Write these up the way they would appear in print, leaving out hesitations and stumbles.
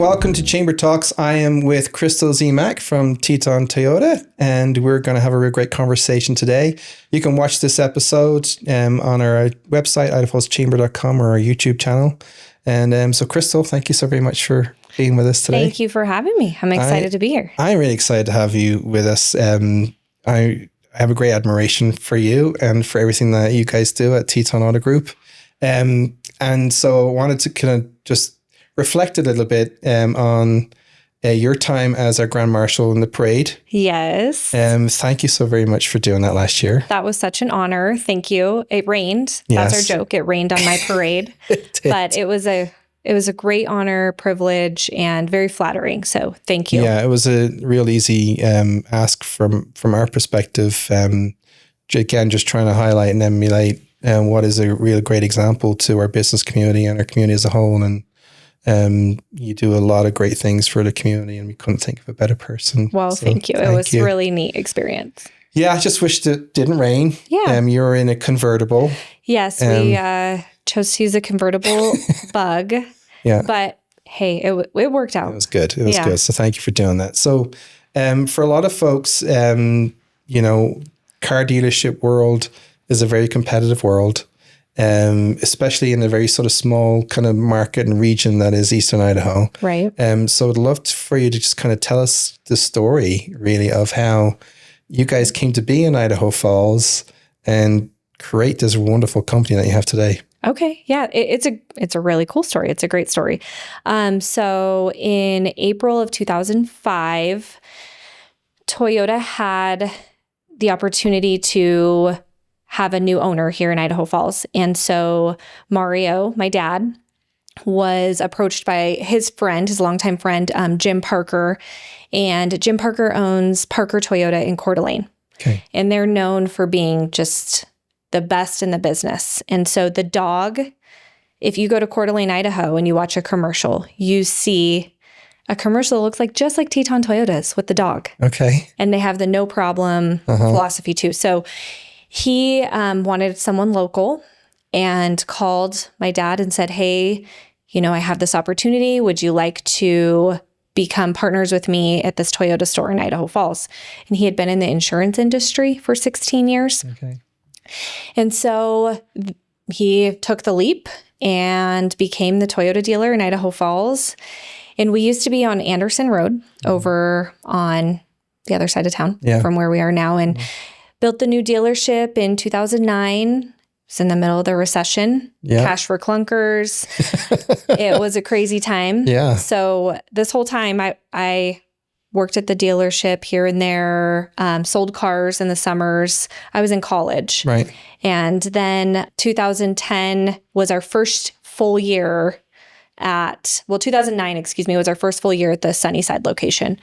welcome to Chamber Talks. I am with Crystal Zmak from Teton Toyota, and we're going to have a real great conversation today. You can watch this episode on our website, idafallschamber.com, or our YouTube channel. And so, Crystal, thank you so very much for being with us today. Thank you for having me. I'm excited to be here. I'm really excited to have you with us. I have a great admiration for you and for everything that you guys do at Teton Auto Group. And so I wanted to kind of just reflect a little bit on your time as our Grand Marshal in the parade. Yes. Thank you so very much for doing that last year. That was such an honor. Thank you. It rained. That's our joke. It rained on my parade. But it was a great honor, privilege, and very flattering. So thank you. Yeah, it was a real easy ask from our perspective. Again, just trying to highlight and emulate what is a real great example to our business community and our community as a whole. And you do a lot of great things for the community, and we couldn't think of a better person. Well, so thank you. It was a really neat experience. Yeah, I just wished it didn't rain. Yeah. You were in a convertible. Yes, we chose to use a convertible bug. Yeah. But hey, it worked out. It was good. It was good. So thank you for doing that. So for a lot of folks, car dealership world is a very competitive world. Especially in a very sort of small kind of market and region that is Eastern Idaho. Right. So I'd love for you to just kind of tell us the story really of how you guys came to be in Idaho Falls and create this wonderful company that you have today. Okay. Yeah. It's a really cool story. It's a great story. So in April of 2005, Toyota had the opportunity to have a new owner here in Idaho Falls. And so Mario, my dad, was approached by his friend, his longtime friend, Jim Parker. And Jim Parker owns Parker Toyota in Coeur d'Alene. Okay. And they're known for being just the best in the business. And so the dog, if you go to Coeur d'Alene, Idaho, and you watch a commercial, you see a commercial that looks just like Teton Toyota's with the dog. Okay. And they have the no problem philosophy too. So he wanted someone local and called my dad and said, hey, I have this opportunity. Would you like to become partners with me at this Toyota store in Idaho Falls? And he had been in the insurance industry for 16 years. Okay. And so he took the leap and became the Toyota dealer in Idaho Falls. And we used to be on Anderson Road over on the other side of town from where we are now. And built the new dealership in 2009. It's in the middle of the recession. Yeah. Cash for clunkers. It was a crazy time. Yeah. So this whole time I worked at the dealership here and there, sold cars in the summers. I was in college. Right. And then 2010 was our first full year 2009, was our first full year at the Sunnyside location.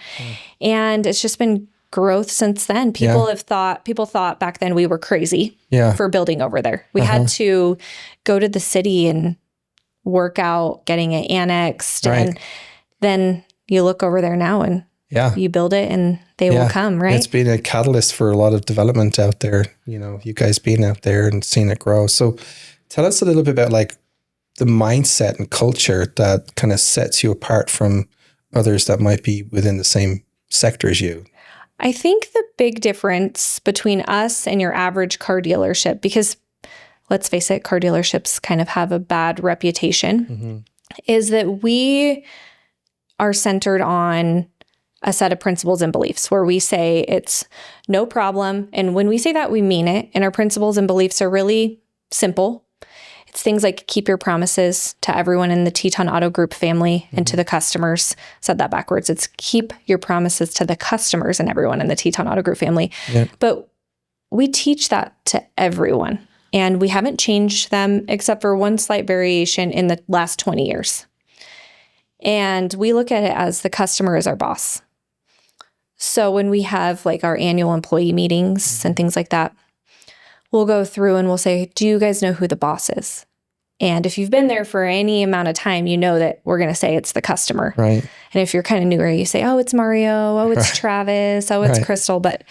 And it's just been growth since then. People thought back then we were crazy for building over there. We had to go to the city and work out getting it annexed. Right. And then you look over there now and you build it and they will come, right? It's been a catalyst for a lot of development out there, you guys being out there and seeing it grow. So tell us a little bit about like the mindset and culture that kind of sets you apart from others that might be within the same sector as you. I think the big difference between us and your average car dealership, because let's face it, car dealerships kind of have a bad reputation, is that we are centered on a set of principles and beliefs where we say it's no problem. And when we say that, we mean it. And our principles and beliefs are really simple. It's things like keep your promises to everyone in the Teton Auto Group family and to the customers. Said that backwards. It's keep your promises to the customers and everyone in the Teton Auto Group family. Yeah. But we teach that to everyone. And we haven't changed them except for one slight variation in the last 20 years. And we look at it as the customer is our boss. So when we have like our annual employee meetings and things like that, we'll go through and we'll say, do you guys know who the boss is? And if you've been there for any amount of time, you know that we're going to say it's the customer. Right. And if you're kind of newer, you say, oh, it's Mario. Oh, it's Travis. Oh, it's Crystal. But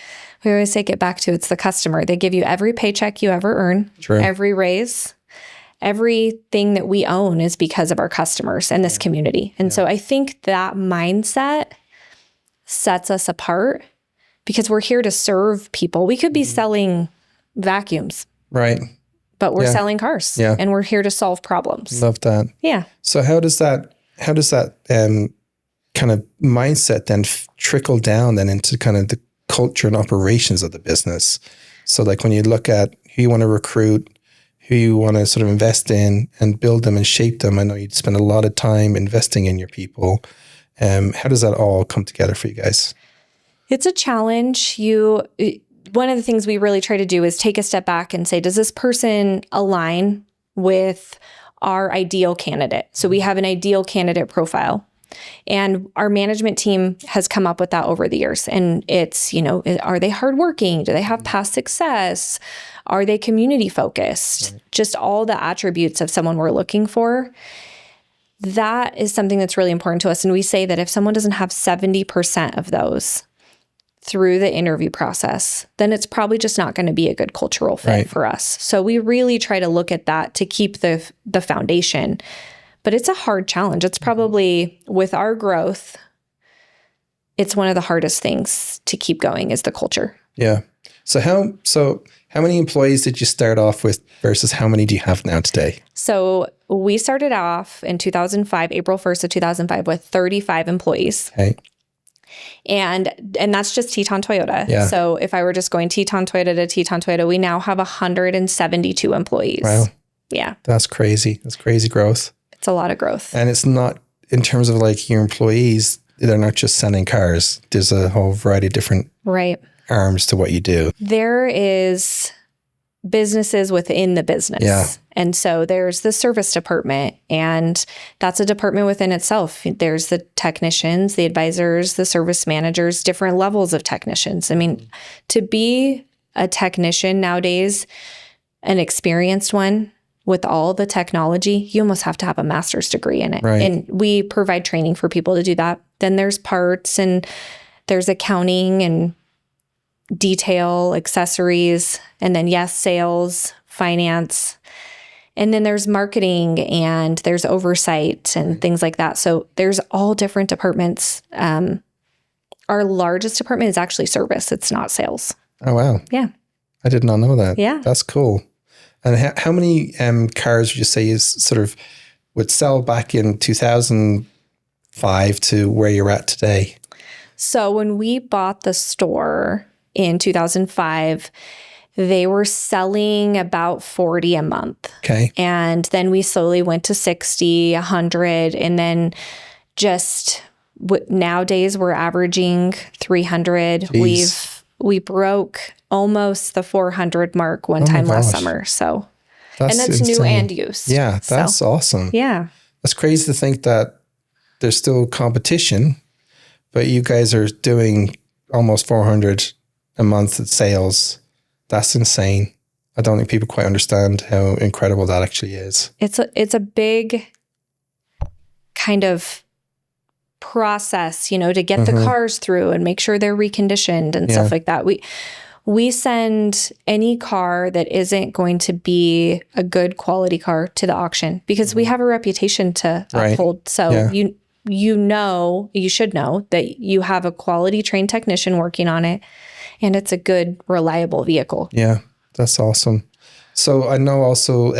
we always take it back to it's the customer. They give you every paycheck you ever earn, every raise, everything that we own is because of our customers and this community. And so I think that mindset sets us apart because we're here to serve people. We could be selling vacuums. Right. But we're selling cars and we're here to solve problems. Love that. Yeah. So how does that kind of mindset then trickle down then into kind of the culture and operations of the business? So like when you look at who you want to recruit, who you want to sort of invest in and build them and shape them, I know you'd spend a lot of time investing in your people. How does that all come together for you guys? It's a challenge. One of the things we really try to do is take a step back and say, does this person align with our ideal candidate? So we have an ideal candidate profile. And our management team has come up with that over the years. And it's, are they hardworking? Do they have past success? Are they community focused? Right. Just all the attributes of someone we're looking for. That is something that's really important to us. And we say that if someone doesn't have 70% of those through the interview process, then it's probably just not going to be a good cultural fit for us. So we really try to look at that to keep the foundation. But it's a hard challenge. It's probably, with our growth, it's one of the hardest things to keep going is the culture. Yeah. So how many employees did you start off with versus how many do you have now today? So we started off in 2005, April 1st of 2005, with 35 employees. Okay. And that's just Teton Toyota. Yeah. So if I were just going Teton Toyota to Teton Toyota, we now have 172 employees. Wow. Yeah. That's crazy. That's crazy growth. It's a lot of growth. And it's not, in terms of like your employees, they're not just selling cars. There's a whole variety of different arms to what you do. There is businesses within the business. Yeah. And so there's the service department, and that's a department within itself. There's the technicians, the advisors, the service managers, different levels of technicians. I mean, to be a technician nowadays, an experienced one with all the technology, you almost have to have a master's degree in it. Right. And we provide training for people to do that. Then there's parts, and there's accounting and detail, accessories, and then sales, finance. And then there's marketing, and there's oversight and things like that. So there's all different departments. Our largest department is actually service. It's not sales. Oh, wow. Yeah. I did not know that. Yeah. That's cool. And how many cars would you say is sort of would sell back in 2005 to where you're at today? So when we bought the store in 2005, they were selling about 40 a month. Okay. And then we slowly went to 60, 100, and then just nowadays we're averaging 300. Jeez. We broke almost the 400 mark one time last summer. So, and that's insane. New and used. Yeah, that's awesome. Yeah. That's crazy to think that there's still competition, but you guys are doing almost 400 a month at sales. That's insane. I don't think people quite understand how incredible that actually is. It's a big kind of process, to get the cars through and make sure they're reconditioned and stuff like that. We send any car that isn't going to be a good quality car to the auction because we have a reputation to uphold. So you should know that you have a quality trained technician working on it, and it's a good, reliable vehicle. Yeah, that's awesome. So I know also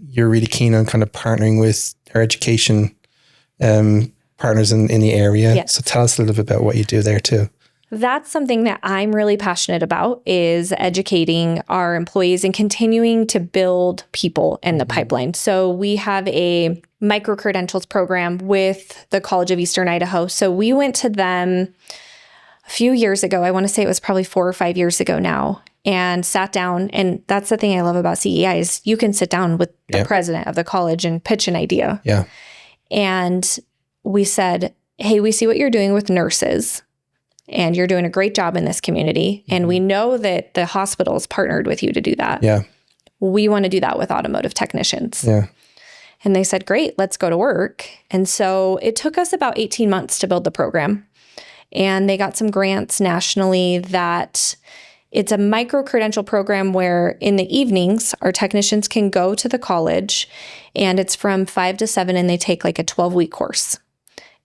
you're really keen on kind of partnering with our education partners in the area. Yes. So tell us a little bit about what you do there too. That's something that I'm really passionate about, is educating our employees and continuing to build people in the pipeline. So we have a micro-credentials program with the College of Eastern Idaho. So we went to them a few years ago. I want to say it was probably 4 or 5 years ago now, and sat down. And that's the thing I love about CEI is you can sit down with the president of the college and pitch an idea. Yeah. And we said, hey, we see what you're doing with nurses, and you're doing a great job in this community. And we know that the hospital's partnered with you to do that. Yeah. We want to do that with automotive technicians. Yeah. And they said, great, let's go to work. And so it took us about 18 months to build the program. And they got some grants nationally that It's a micro-credential program where in the evenings, our technicians can go to the college, and it's from 5 to 7, and they take like a 12-week course.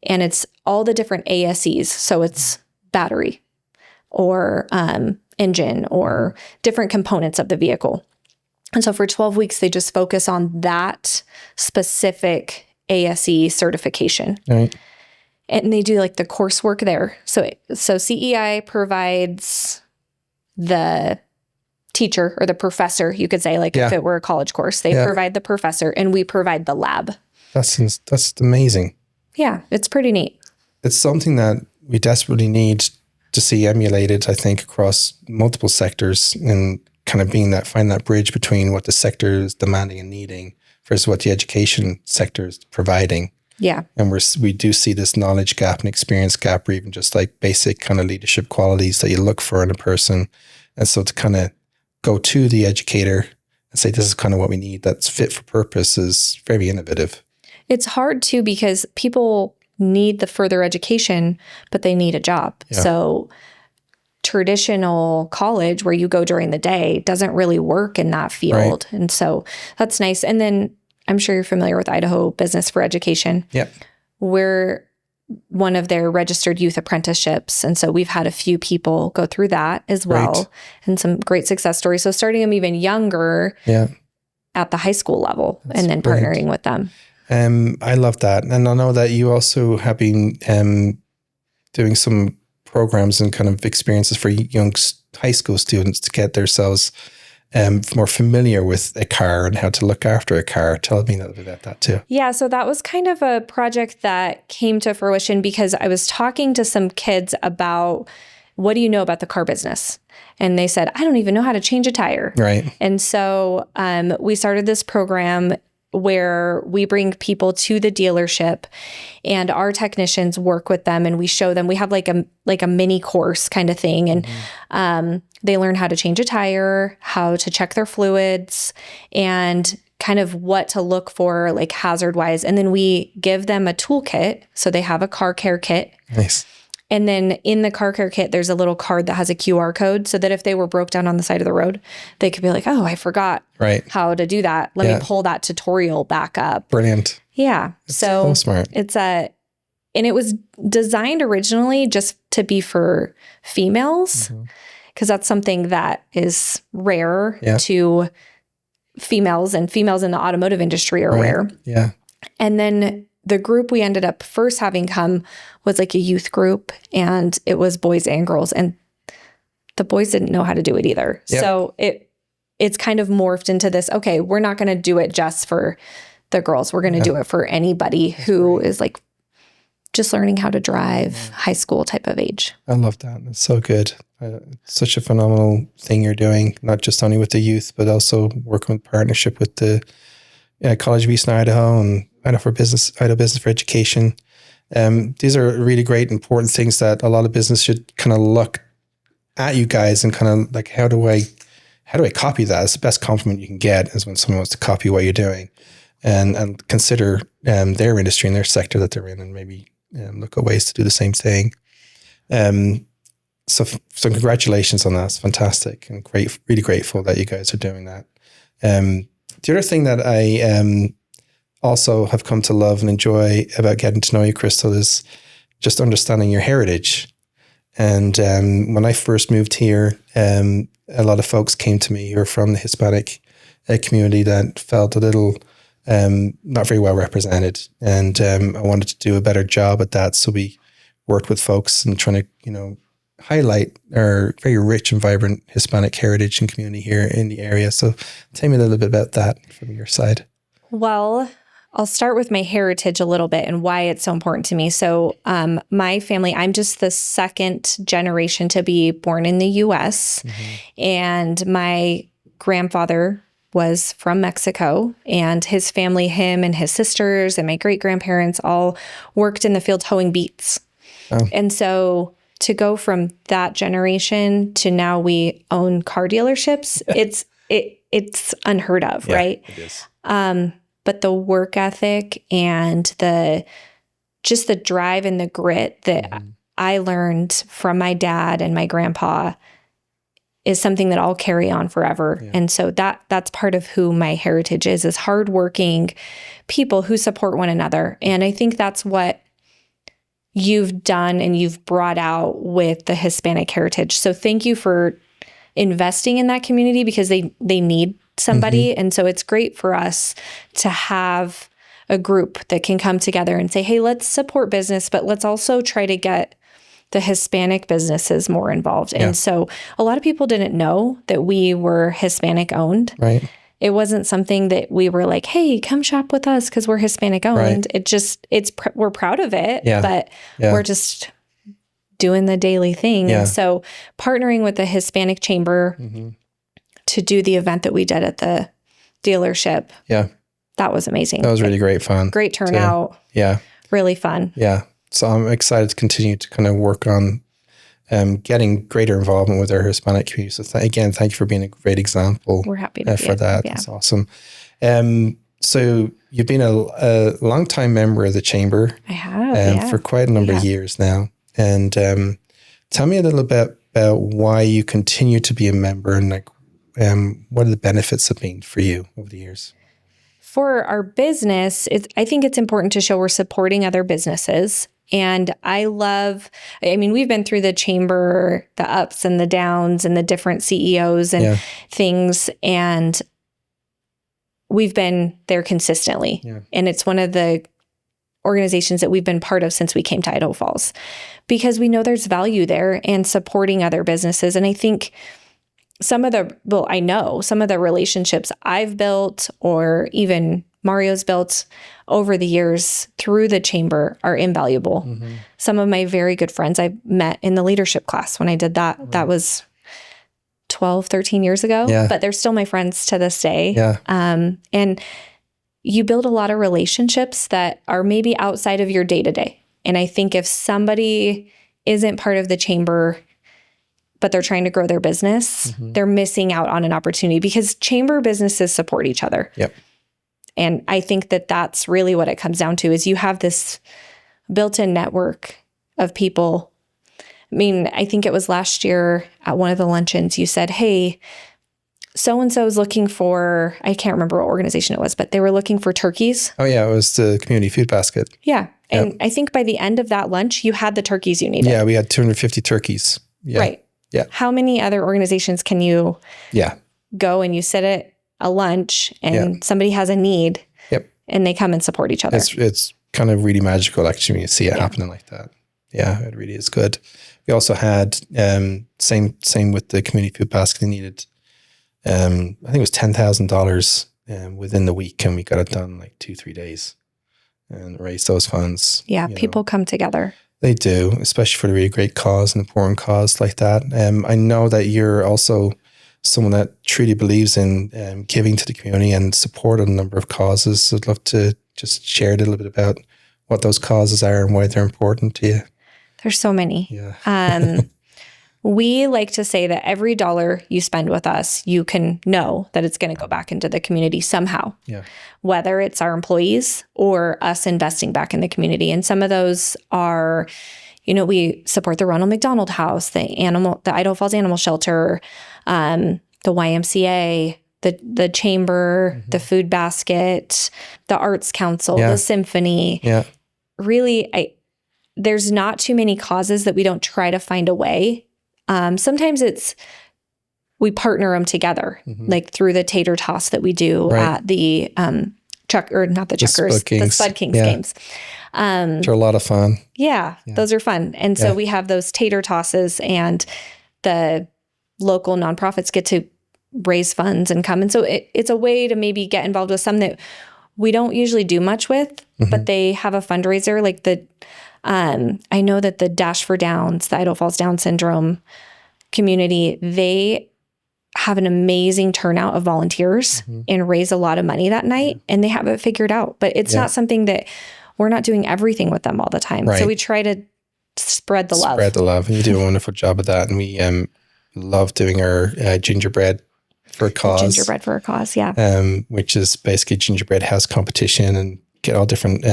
And it's all the different ASEs. So it's battery or engine or different components of the vehicle. And so for 12 weeks, they just focus on that specific ASE certification. Right. And they do like the coursework there. So CEI provides the teacher or the professor, you could say, like if it were a college course, they provide the professor and we provide the lab. That's amazing. Yeah, it's pretty neat. It's something that we desperately need to see emulated, I think, across multiple sectors, and kind of find that bridge between what the sector is demanding and needing versus what the education sector is providing. Yeah. And we do see this knowledge gap and experience gap, or even just like basic kind of leadership qualities that you look for in a person. And so to kind of go to the educator and say, this is kind of what we need that's fit for purpose is very innovative. It's hard too, because people need the further education, but they need a job. Yeah. So traditional college where you go during the day doesn't really work in that field. Right. And so that's nice. And then I'm sure you're familiar with Idaho Business for Education. Yeah. We're one of their registered youth apprenticeships. And so we've had a few people go through that as well. Right. And some great success stories. So starting them even younger at the high school level. That's and then brilliant. Partnering with them. I love that. And I know that you also have been doing some programs and kind of experiences for young high school students to get themselves more familiar with a car and how to look after a car. Tell me a little bit about that too. Yeah, so that was kind of a project that came to fruition because I was talking to some kids about, what do you know about the car business? And they said, I don't even know how to change a tire. Right. And so we started this program where we bring people to the dealership and our technicians work with them and we show them. We have like a mini course kind of thing. And they learn how to change a tire, how to check their fluids, and kind of what to look for, like hazard-wise. And then we give them a toolkit. So they have a car care kit. Nice. And then in the car care kit, there's a little card that has a QR code so that if they were broke down on the side of the road, they could be like, oh, I forgot how to do that. Let me pull that tutorial back up. Brilliant. Yeah. It's so smart. And it was designed originally just to be for females, because that's something that is rare to females, and females in the automotive industry are rare. Yeah. And then the group we ended up first having come was like a youth group, and it was boys and girls, and the boys didn't know how to do it either. Yep. So it's kind of morphed into this, okay, we're not going to do it just for the girls. We're going to do it for anybody who is like just learning how to drive, high school type of age. I love that. It's so good. It's such a phenomenal thing you're doing, not just only with the youth, but also working with partnership with the College of Eastern Idaho and Idaho Business for Education. These are really great, important things that a lot of business should kind of look at you guys and kind of like, how do I copy that? It's the best compliment you can get is when someone wants to copy what you're doing and consider their industry and their sector that they're in, and maybe look at ways to do the same thing. So congratulations on that. It's fantastic and great. Really grateful that you guys are doing that. The other thing that I also have come to love and enjoy about getting to know you, Crystal, is just understanding your heritage. And when I first moved here, a lot of folks came to me who are from the Hispanic community that felt a little not very well represented. And I wanted to do a better job at that. So we worked with folks and trying to, highlight our very rich and vibrant Hispanic heritage and community here in the area. So tell me a little bit about that from your side. Well, I'll start with my heritage a little bit and why it's so important to me. So my family, I'm just the second generation to be born in the U.S. And my grandfather was from Mexico, and his family, him and his sisters and my great-grandparents all worked in the field hoeing beets. Oh. And so to go from that generation to now we own car dealerships, it's unheard of, right? It is. But the work ethic and the drive and the grit that I learned from my dad and my grandpa is something that I'll carry on forever. Yeah. And so that's part of who my heritage is hardworking people who support one another. And I think that's what you've done and you've brought out with the Hispanic heritage. So thank you for investing in that community, because they need somebody. And so it's great for us to have a group that can come together and say, hey, let's support business, but let's also try to get the Hispanic businesses more involved. Yeah. And so a lot of people didn't know that we were Hispanic owned. Right. It wasn't something that we were like, hey, come shop with us because we're Hispanic owned. Right. It just, we're proud of it, Yeah. but Yeah. we're just doing the daily thing. Yeah. And so partnering with the Hispanic Chamber to do the event that we did at the dealership. Yeah. That was amazing. That was really great fun. Great turnout. Yeah. Really fun. Yeah. So I'm excited to continue to kind of work on getting greater involvement with our Hispanic community. So again, thank you for being a great example. We're happy to for that. Yeah. That's awesome. So you've been a long time member of the Chamber. I have, for quite a number of years now. And tell me a little bit about why you continue to be a member, and like what are the benefits have been for you over the years? For our business, I think it's important to show we're supporting other businesses. And we've been through the Chamber, the ups and the downs and the different CEOs and things, and we've been there consistently. Yeah. And it's one of the organizations that we've been part of since we came to Idaho Falls, because we know there's value there and supporting other businesses. And I think I know some of the relationships I've built, or even Mario's built over the years through the Chamber, are invaluable. Some of my very good friends I met in the leadership class when I did that. Right. That was 12, 13 years ago, but they're still my friends to this day. Yeah. And you build a lot of relationships that are maybe outside of your day-to-day. And I think if somebody isn't part of the Chamber, but they're trying to grow their business, they're missing out on an opportunity, because Chamber businesses support each other. Yep. And I think that that's really what it comes down to, is you have this built-in network of people. I mean, I think it was last year at one of the luncheons, you said, hey, so-and-so is looking for, I can't remember what organization it was, but they were looking for turkeys. Oh yeah, it was the Community Food Basket. Yeah. And I think by the end of that lunch, you had the turkeys you needed. Yeah, we had 250 turkeys. Yeah. Right. Yeah. How many other organizations can you go and you sit at a lunch and somebody has a need and they come and support each other? It's kind of really magical, actually, when you see it happening like that. Yeah, it really is good. We also had, same with the Community Food Basket, they needed, I think it was $10,000 within the week, and we got it done in like 2-3 days and raised those funds. Yeah, people come together. They do, especially for a really great cause, an important cause like that. I know that you're also someone that truly believes in giving to the community and support a number of causes. I'd love to just share a little bit about what those causes are and why they're important to you. There's so many. Yeah. We like to say that every dollar you spend with us, you can know that it's going to go back into the community somehow. Yeah. Whether it's our employees or us investing back in the community. And some of those are, we support the Ronald McDonald House, the Idaho Falls Animal Shelter, the YMCA, the Chamber, the Food Basket, the Arts Council, the Symphony. Yeah. Really, there's not too many causes that we don't try to find a way. Sometimes we partner them together, like through the tater toss that we do at the the Spud Kings games. Which are a lot of fun. Yeah, those are fun. And so we have those tater tosses, and the local nonprofits get to raise funds and come. And so it's a way to maybe get involved with some that we don't usually do much with, but they have a fundraiser, like I know that the Dash for Downs, the Idaho Falls Down Syndrome community, they have an amazing turnout of volunteers and raise a lot of money that night, and they have it figured out. But it's not something that we're not doing everything with them all the time. Right. So we try to spread the love. Spread the love. And you do a wonderful job of that. And we love doing our gingerbread for a cause. Gingerbread for a cause, yeah. Which is basically gingerbread house competition, and get all different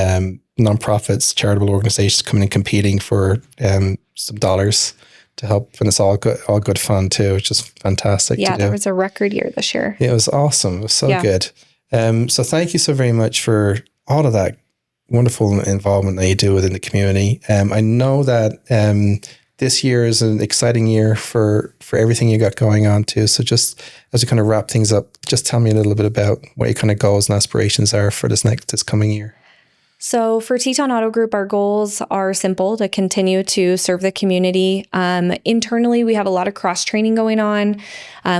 nonprofits, charitable organizations coming and competing for some dollars to help, and it's all good fun too. It's just fantastic. Yeah, to do. there was a record year this year. It was awesome. It was so good. So thank you so very much for all of that wonderful involvement that you do within the community. I know that this year is an exciting year for everything you got going on too. So just as we kind of wrap things up, just tell me a little bit about what your kind of goals and aspirations are for this coming year. So for Teton Auto Group, our goals are simple: to continue to serve the community. Internally, we have a lot of cross-training going on.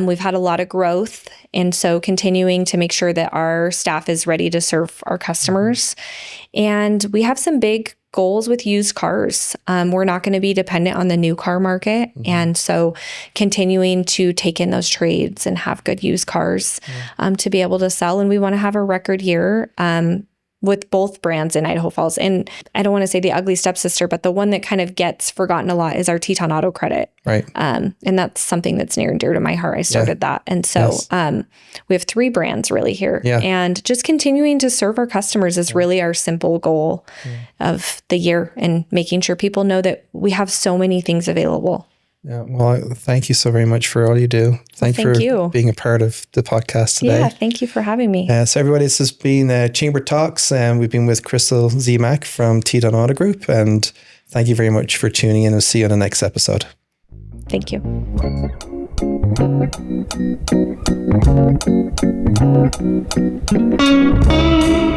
We've had a lot of growth. And so continuing to make sure that our staff is ready to serve our customers. And we have some big goals with used cars. We're not going to be dependent on the new car market. And so continuing to take in those trades and have good used cars to be able to sell. And we want to have a record year with both brands in Idaho Falls. And I don't want to say the ugly stepsister, but the one that kind of gets forgotten a lot is our Teton Auto Credit. Right. And that's something that's near and dear to my heart. I started that. And so we have 3 brands really here. Yeah. And just continuing to serve our customers is really our simple goal of the year, and making sure people know that we have so many things available. Yeah, well, thank you so very much for all you do. Thank you for being a part of the podcast today. Yeah, thank you for having me. So everybody, this has been Chamber Talks, and we've been with Crystal Zmak from Teton Auto Group, and thank you very much for tuning in. We'll see you on the next episode. Thank you.